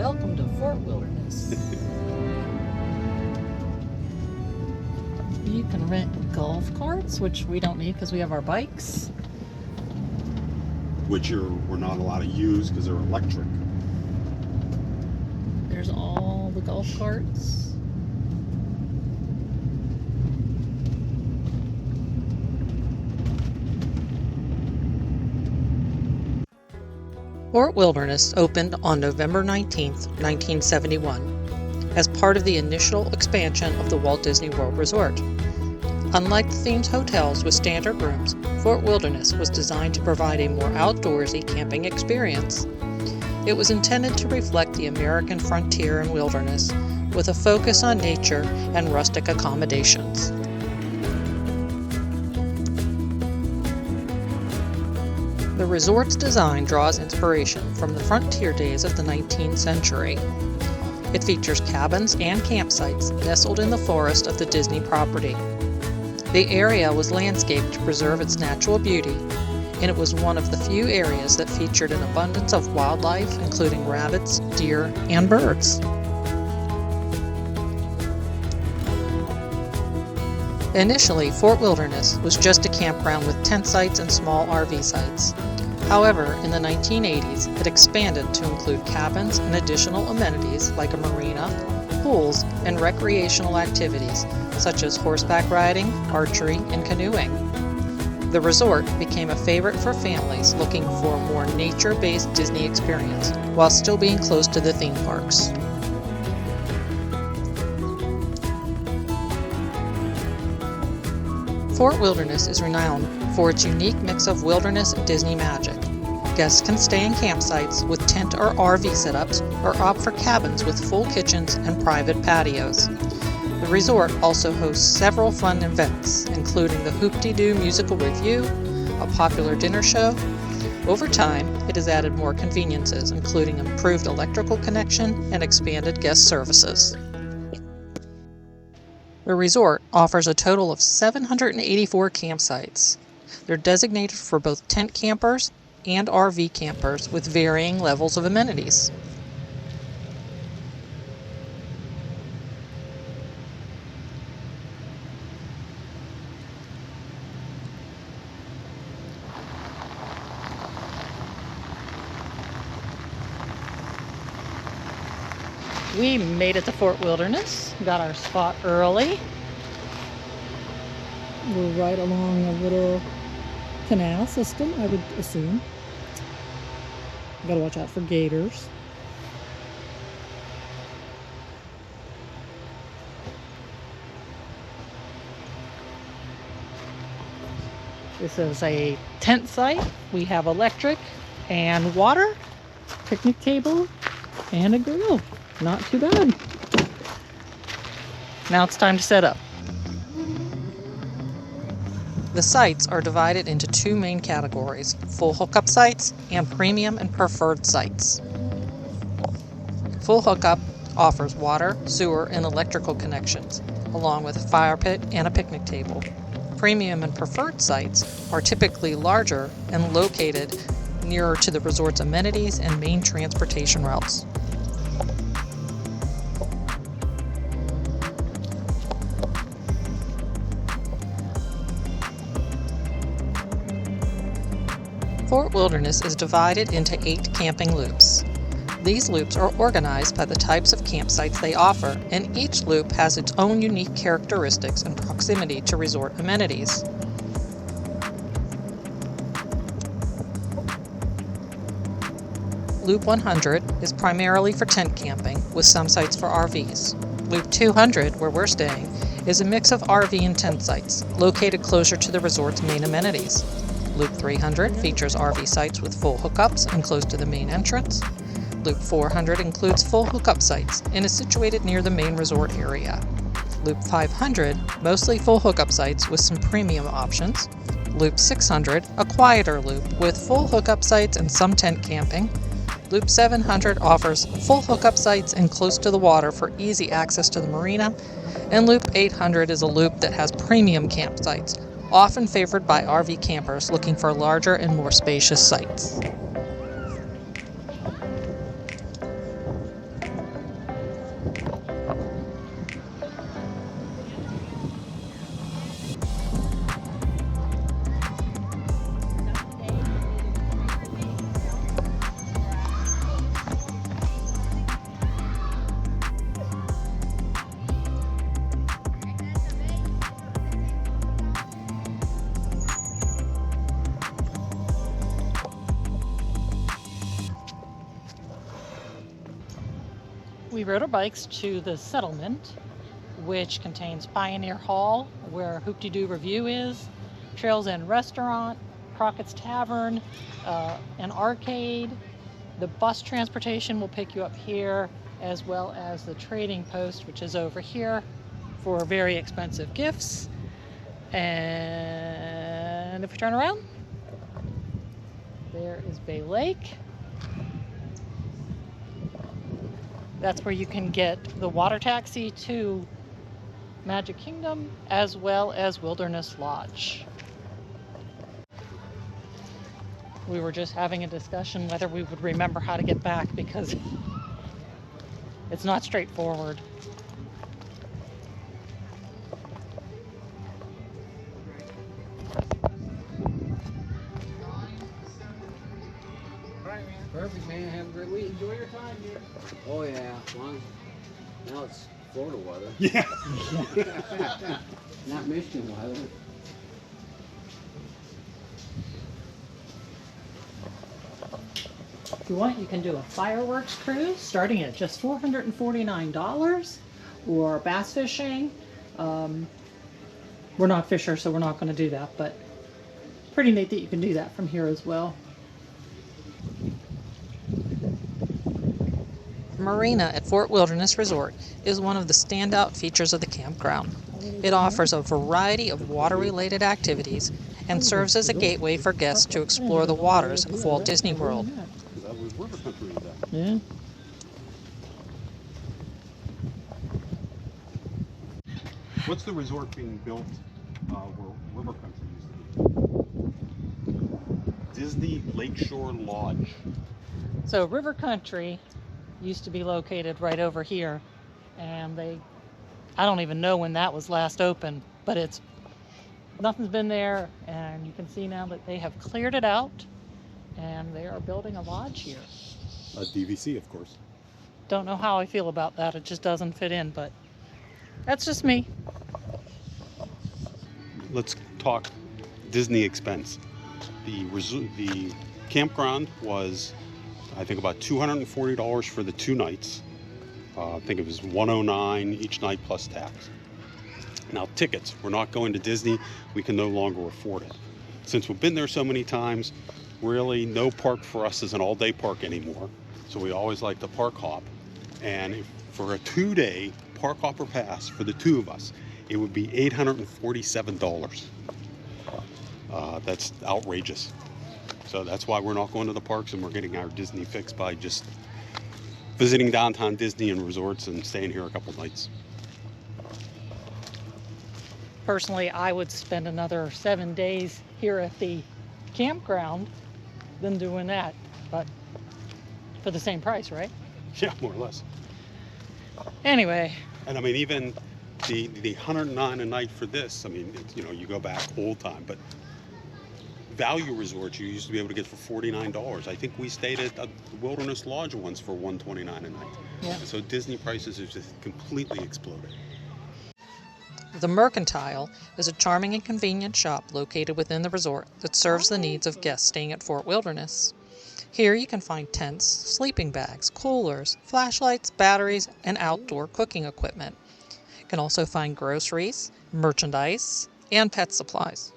Welcome to Fort Wilderness. You can rent golf carts, which we don't need because we have our bikes. Which we're not allowed to use because they're electric. There's all the golf carts. Fort Wilderness opened on November 19th, 1971, as part of the initial expansion of the Walt Disney World Resort. Unlike the themed hotels with standard rooms, Fort Wilderness was designed to provide a more outdoorsy camping experience. It was intended to reflect the American frontier and wilderness, with a focus on nature and rustic accommodations. The resort's design draws inspiration from the frontier days of the 19th century. It features cabins and campsites nestled in the forest of the Disney property. The area was landscaped to preserve its natural beauty, and it was one of the few areas that featured an abundance of wildlife, including rabbits, deer, and birds. Initially, Fort Wilderness was just a campground with tent sites and small RV sites. However, in the 1980s, it expanded to include cabins and additional amenities like a marina, pools, and recreational activities such as horseback riding, archery, and canoeing. The resort became a favorite for families looking for a more nature-based Disney experience while still being close to the theme parks. Fort Wilderness is renowned for its unique mix of wilderness and Disney magic. Guests can stay in campsites with tent or RV setups or opt for cabins with full kitchens and private patios. The resort also hosts several fun events, including the Hoop-de-Doo musical review, a popular dinner show. Over time, it has added more conveniences, including improved electrical connection and expanded guest services. The resort offers a total of 784 campsites. They're designated for both tent campers and RV campers with varying levels of amenities. We made it to Fort Wilderness, got our spot early. We're right along a little canal system, I would assume. Gotta watch out for gators. This is a tent site. We have electric and water, picnic table, and a grill. Not too bad. Now it's time to set up. The sites are divided into two main categories: full hookup sites and premium and preferred sites. Full hookup offers water, sewer, and electrical connections, along with a fire pit and a picnic table. Premium and preferred sites are typically larger and located nearer to the resort's amenities and main transportation routes. Fort Wilderness is divided into 8 camping loops. These loops are organized by the types of campsites they offer, and each loop has its own unique characteristics and proximity to resort amenities. Loop 100 is primarily for tent camping, with some sites for RVs. Loop 200, where we're staying, is a mix of RV and tent sites, located closer to the resort's main amenities. Loop 300 features RV sites with full hookups and close to the main entrance. Loop 400 includes full hookup sites and is situated near the main resort area. Loop 500, mostly full hookup sites with some premium options. Loop 600, a quieter loop with full hookup sites and some tent camping. Loop 700 offers full hookup sites and close to the water for easy access to the marina. And Loop 800 is a loop that has premium campsites, often favored by RV campers looking for larger and more spacious sites. We rode our bikes to the settlement, which contains Pioneer Hall, where Hoop-de-Doo Review is, Trails End Restaurant, Crockett's Tavern, an arcade. The bus transportation will pick you up here, as well as the trading post, which is over here, for very expensive gifts. And if we turn around, there is Bay Lake. That's where you can get the water taxi to Magic Kingdom, as well as Wilderness Lodge. We were just having a discussion whether we would remember how to get back, because it's not straightforward. Perfect, man. Have a great week. Enjoy your time here. Oh yeah, long. Now it's Florida weather, Yeah. not Michigan weather. If you want, you can do a fireworks cruise starting at just $449, or bass fishing. We're not fishers, so we're not going to do that, but pretty neat that you can do that from here as well. The marina at Fort Wilderness Resort is one of the standout features of the campground. It offers a variety of water-related activities and serves as a gateway for guests to explore the waters of Walt Disney World. That was river country then. Yeah. What's the resort being built where river country used to be? Disney Lakeshore Lodge. So River Country used to be located right over here, and I don't even know when that was last open, but nothing's been there, and you can see now that they have cleared it out, and they are building a lodge here. A DVC, of course. Don't know how I feel about that. It just doesn't fit in, but that's just me. Let's talk Disney expense. The campground was, I think, about $240 for the 2 nights. I think it was $109 each night plus tax. Now tickets, we're not going to Disney. We can no longer afford it. Since we've been there so many times, really no park for us is an all-day park anymore. So we always like to park hop. And for a 2-day park hopper pass for the 2 of us, it would be $847. That's outrageous. So that's why we're not going to the parks, and we're getting our Disney fix by just visiting downtown Disney and resorts and staying here a couple nights. Personally, I would spend another 7 days here at the campground than doing that, but for the same price, right? Yeah, more or less. Anyway, And I mean, even the $109 a night for this, I mean, you go back old time, but value resorts you used to be able to get for $49. I think we stayed at a Wilderness Lodge once for $129 a night. Yeah. And so Disney prices have just completely exploded. the Mercantile is a charming and convenient shop located within the resort that serves the needs of guests staying at Fort Wilderness. Here you can find tents, sleeping bags, coolers, flashlights, batteries, and outdoor cooking equipment. You can also find groceries, merchandise, and pet supplies.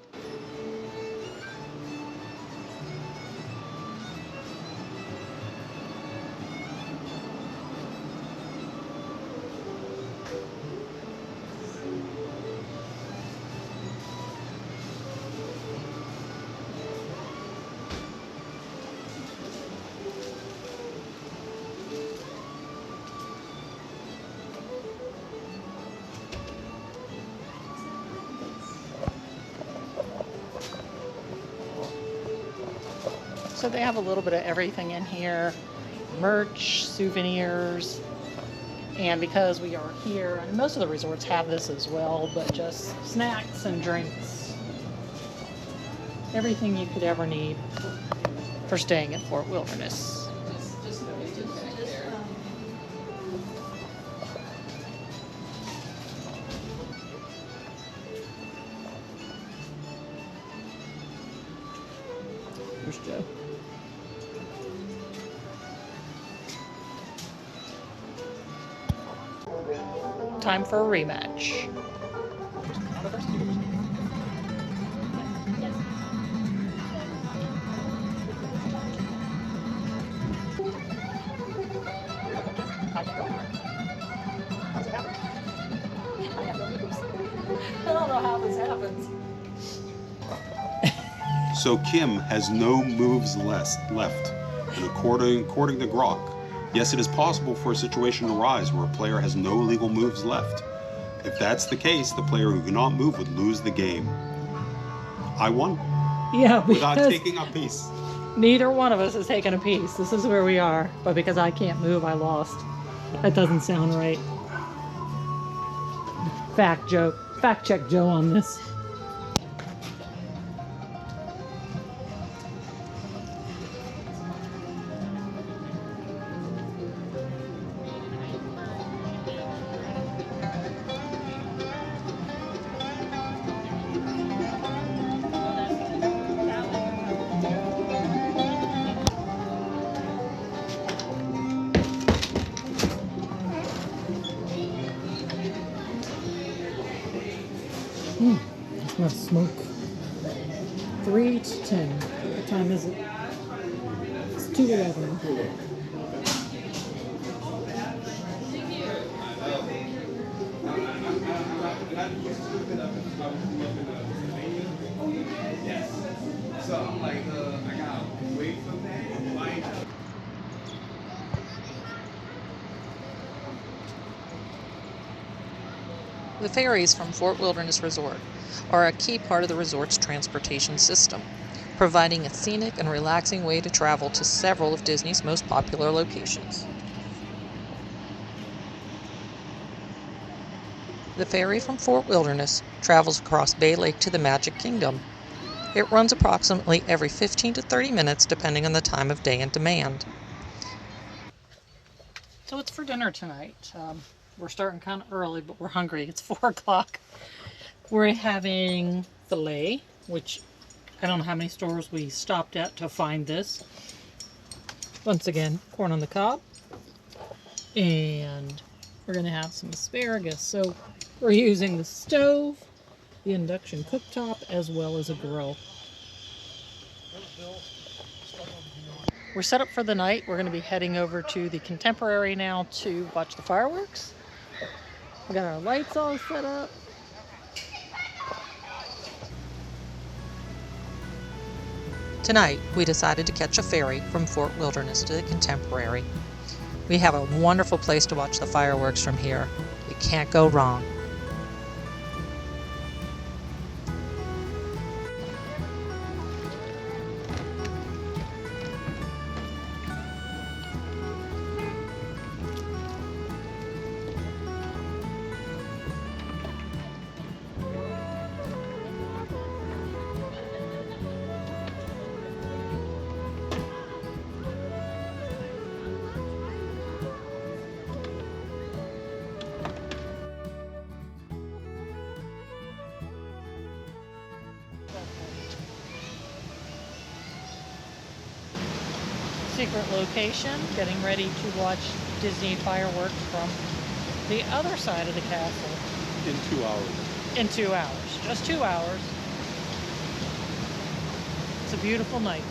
So they have a little bit of everything in here, merch, souvenirs, and because we are here, and most of the resorts have this as well, but just snacks and drinks. Everything you could ever need for staying at Fort Wilderness. Here's Joe. time for a rematch. I don't know how this happens. So Kim has no moves left. And according to Grok, yes, it is possible for a situation to arise where a player has no legal moves left. If that's the case, the player who cannot move would lose the game. I won. Yeah, without taking a piece. Neither one of us has taken a piece. This is where we are. But because I can't move, I lost. That doesn't sound right. Fact check Joe on this. I smell smoke. 3 to 10. What time is it? It's 2:11. The ferries from Fort Wilderness Resort are a key part of the resort's transportation system, providing a scenic and relaxing way to travel to several of Disney's most popular locations. The ferry from Fort Wilderness travels across Bay Lake to the Magic Kingdom. It runs approximately every 15 to 30 minutes depending on the time of day and demand. So it's for dinner tonight. We're starting kind of early, but we're hungry. It's 4 o'clock. We're having filet, which I don't know how many stores we stopped at to find this. Once again, corn on the cob. And we're going to have some asparagus. So we're using the stove, the induction cooktop, as well as a grill. We're set up for the night. We're going to be heading over to the Contemporary now to watch the fireworks. We got our lights all set up. Tonight, we decided to catch a ferry from Fort Wilderness to the Contemporary. We have a wonderful place to watch the fireworks from here. You can't go wrong. Secret location, getting ready to watch Disney fireworks from the other side of the castle. In 2 hours. In 2 hours. Just 2 hours. It's a beautiful night.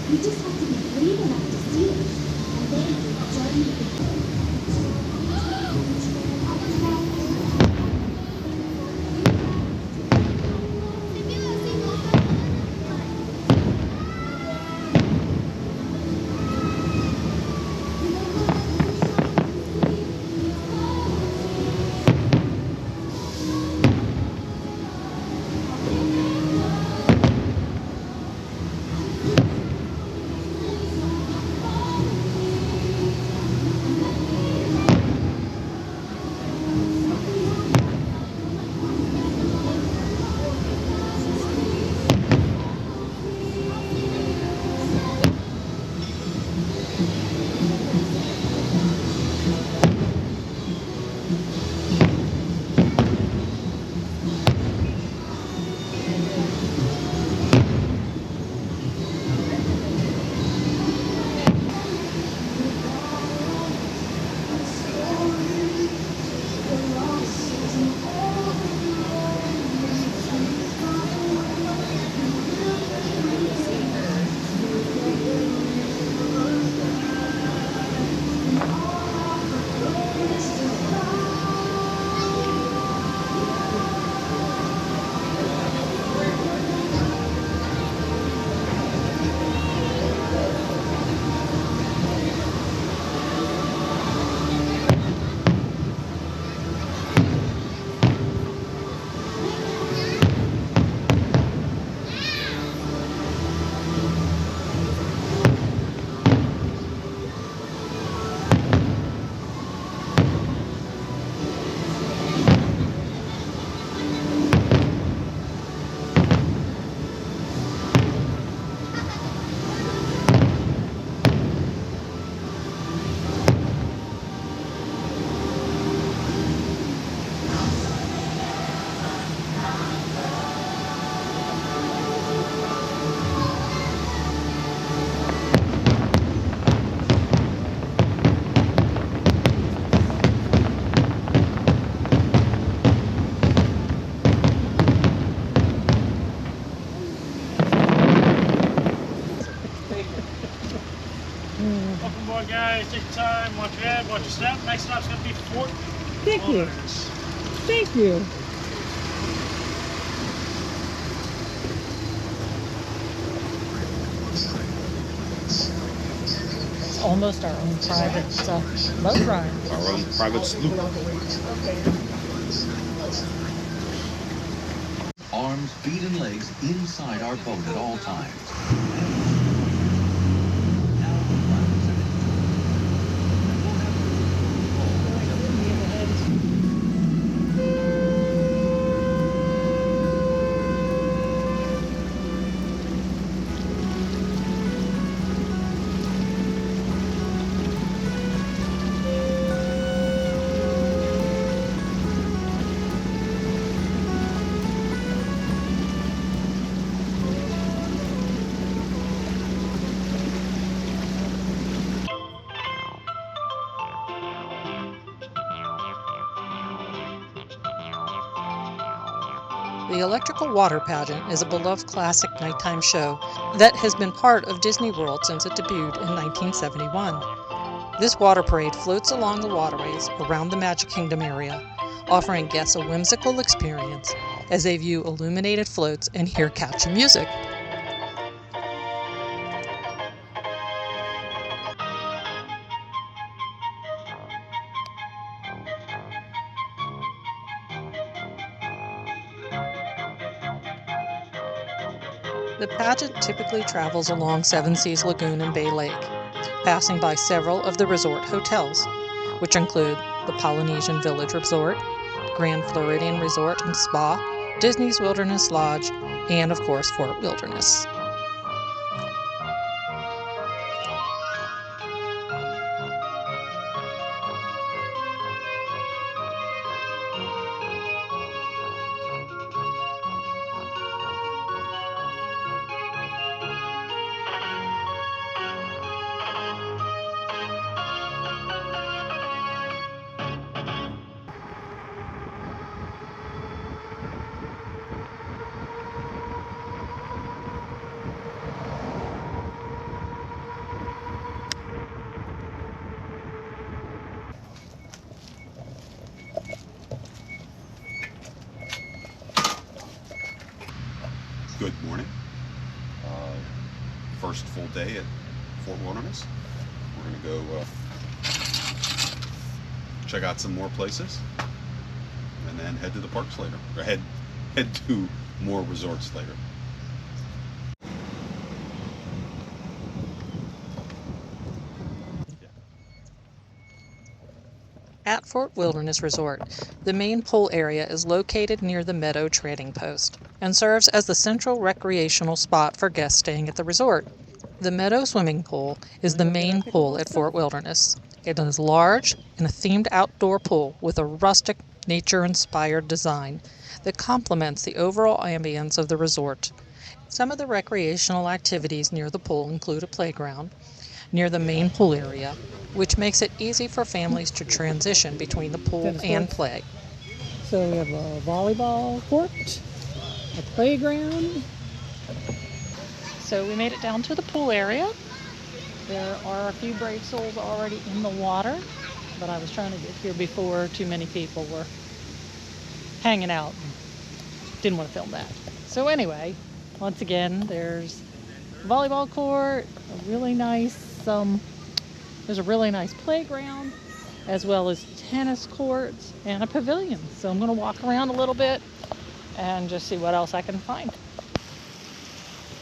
You just have to be brave enough to see it, and then join me. Welcome aboard, guys. Take your time, watch your head, watch your step. Next stop's going to be Fort Thank you. Wilderness. Thank you. It's almost our own private boat ride. Our own private sloop. Arms, feet, and legs inside our boat at all times. The Electrical Water Pageant is a beloved classic nighttime show that has been part of Disney World since it debuted in 1971. This water parade floats along the waterways around the Magic Kingdom area, offering guests a whimsical experience as they view illuminated floats and hear catchy music. The pageant typically travels along Seven Seas Lagoon and Bay Lake, passing by several of the resort hotels, which include the Polynesian Village Resort, Grand Floridian Resort and Spa, Disney's Wilderness Lodge, and of course Fort Wilderness. first full day at Fort Wilderness. We're going to go check out some more places and then head to the parks later, or head to more resorts later. At Fort Wilderness Resort, the main pool area is located near the Meadow Trading Post and serves as the central recreational spot for guests staying at the resort. The Meadow Swimming Pool is the main pool at Fort Wilderness. It is large and a themed outdoor pool with a rustic, nature-inspired design that complements the overall ambience of the resort. Some of the recreational activities near the pool include a playground near the main pool area, which makes it easy for families to transition between the pool and play. So we have a volleyball court, a playground. So we made it down to the pool area. There are a few brave souls already in the water, but I was trying to get here before too many people were hanging out. Didn't want to film that. So anyway, once again, there's a volleyball court, a really nice there's a really nice playground, as well as tennis courts and a pavilion. So I'm going to walk around a little bit and just see what else I can find.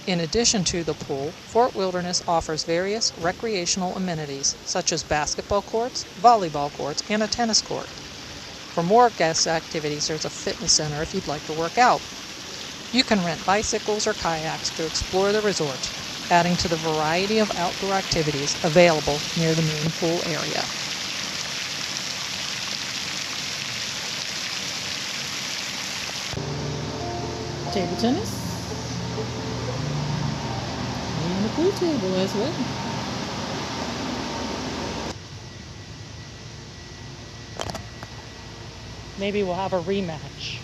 In addition to the pool, Fort Wilderness offers various recreational amenities such as basketball courts, volleyball courts, and a tennis court. For more guest activities, there's a fitness center if you'd like to work out. You can rent bicycles or kayaks to explore the resort, adding to the variety of outdoor activities available near the main pool area. Table tennis. And the pool table as well. Maybe we'll have a rematch.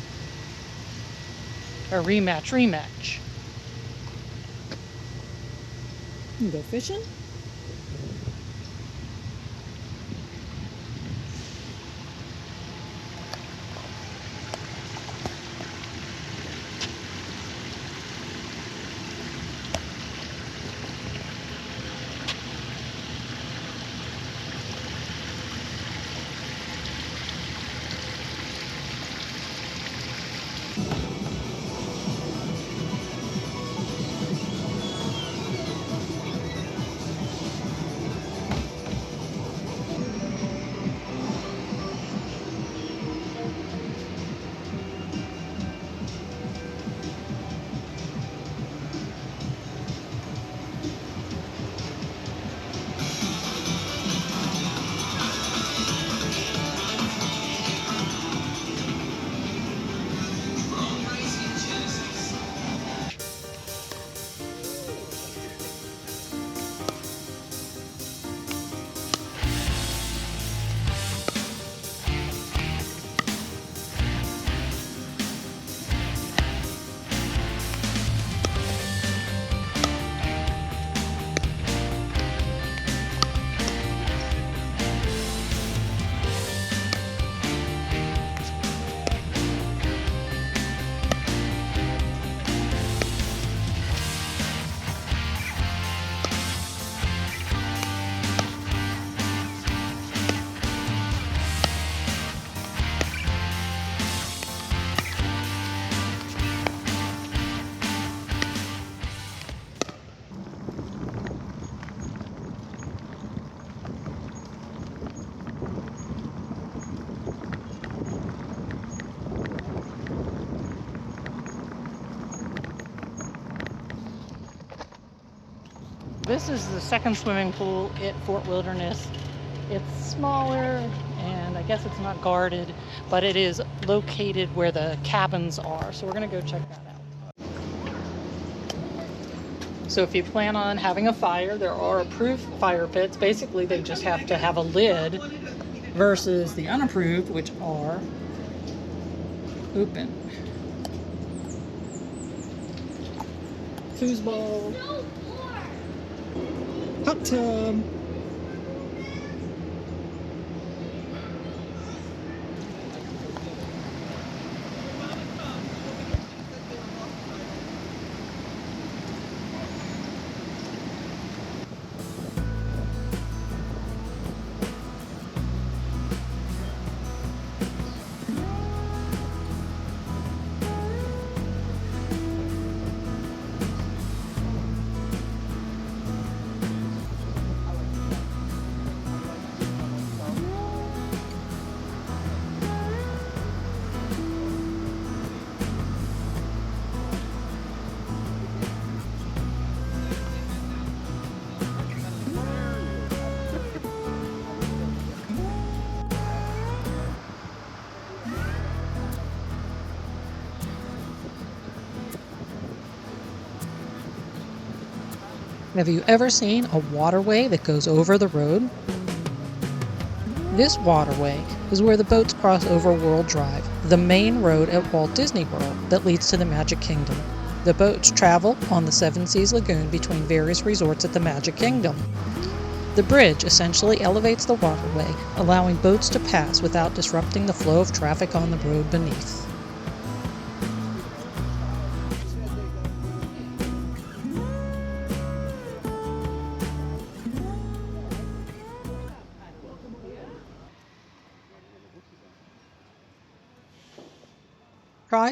A rematch. You can go fishing. This is the second swimming pool at Fort Wilderness. It's smaller and I guess it's not guarded, but it is located where the cabins are. So we're gonna go check that out. So if you plan on having a fire, there are approved fire pits. Basically, they just have to have a lid versus the unapproved, which are open. Foosball. Hot tub. Have you ever seen a waterway that goes over the road? This waterway is where the boats cross over World Drive, the main road at Walt Disney World that leads to the Magic Kingdom. The boats travel on the Seven Seas Lagoon between various resorts at the Magic Kingdom. The bridge essentially elevates the waterway, allowing boats to pass without disrupting the flow of traffic on the road beneath.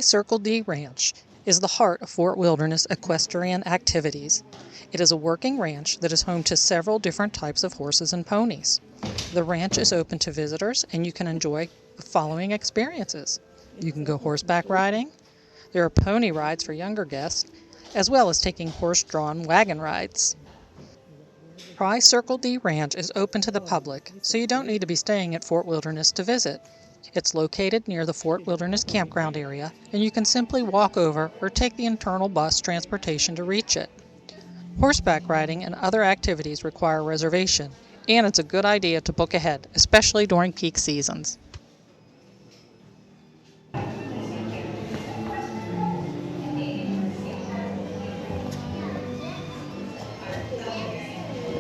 Circle D Ranch is the heart of Fort Wilderness equestrian activities. It is a working ranch that is home to several different types of horses and ponies. The ranch is open to visitors and you can enjoy the following experiences. You can go horseback riding, there are pony rides for younger guests, as well as taking horse-drawn wagon rides. Circle D Ranch is open to the public, so you don't need to be staying at Fort Wilderness to visit. It's located near the Fort Wilderness campground area, and you can simply walk over or take the internal bus transportation to reach it. Horseback riding and other activities require a reservation, and it's a good idea to book ahead, especially during peak seasons.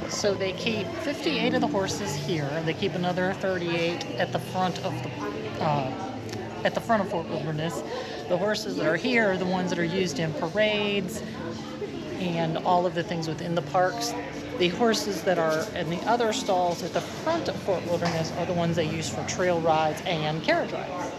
So they keep 58 of the horses here. They keep another 38 at the front of Fort Wilderness. The horses that are here are the ones that are used in parades and all of the things within the parks. The horses that are in the other stalls at the front of Fort Wilderness are the ones they use for trail rides and carriage rides.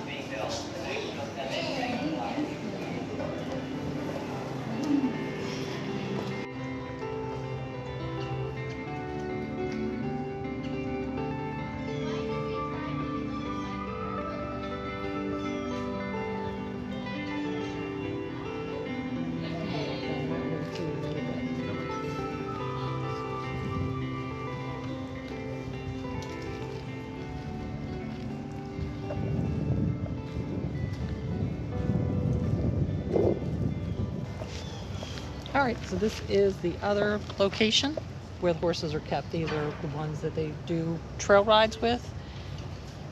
All right, so this is the other location where the horses are kept. These are the ones that they do trail rides with.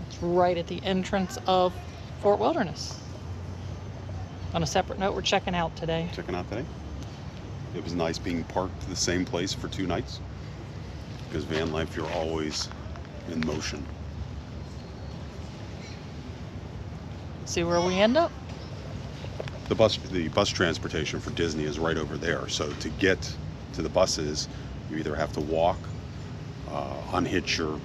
It's right at the entrance of Fort Wilderness. On a separate note, we're checking out today. It was nice being parked the same place for 2 nights, because van life, you're always in motion. See where we end up? The bus transportation for Disney is right over there. So to get to the buses, you either have to walk, unhitch your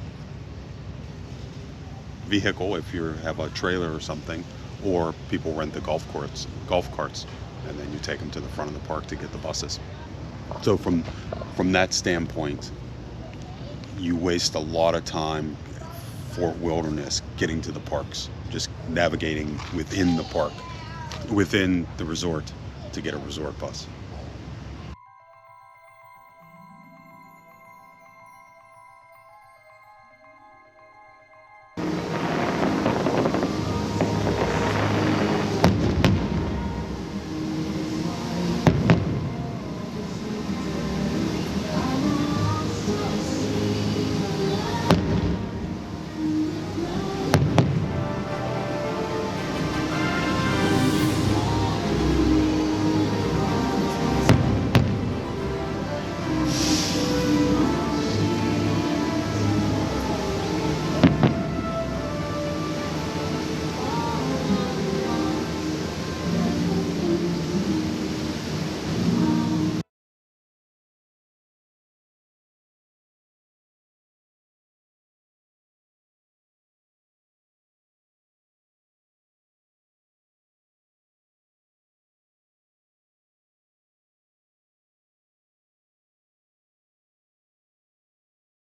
vehicle if you have a trailer or something, or people rent the golf carts, and then you take them to the front of the park to get the buses. So from that standpoint, you waste a lot of time Fort Wilderness getting to the parks, just navigating within the park, within the resort, to get a resort bus.